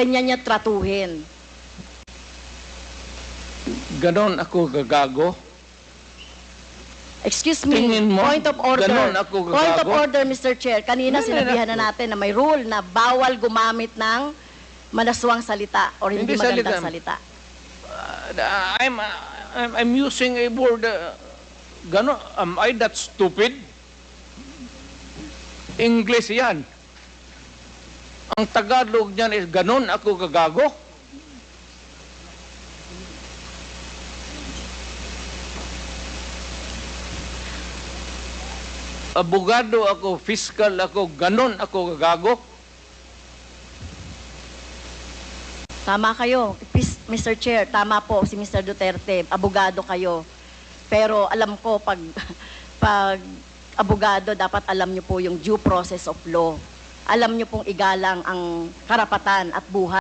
Ganyan niya tratuhin. Ganon ako gagago. Excuse me, Tingin mo, point of order. ganon ako Point of gagago? order, Mr. Chair. Kanina sinabihan na natin na may rule na bawal gumamit ng manaswang salita or hindi magandang salita. I'm using a word. Ganon, am I that stupid? English yan. Ang Tagalog niyan is ganon ako gagago. Abogado ako, fiscal ako, ganon ako gagago. Tama kayo, Mr. Chair, tama po si Mr. Duterte, abogado kayo. Pero alam ko, pag abogado, dapat alam niyo po yung due process of law. Alam niyo pong igalang ang karapatan at buhay.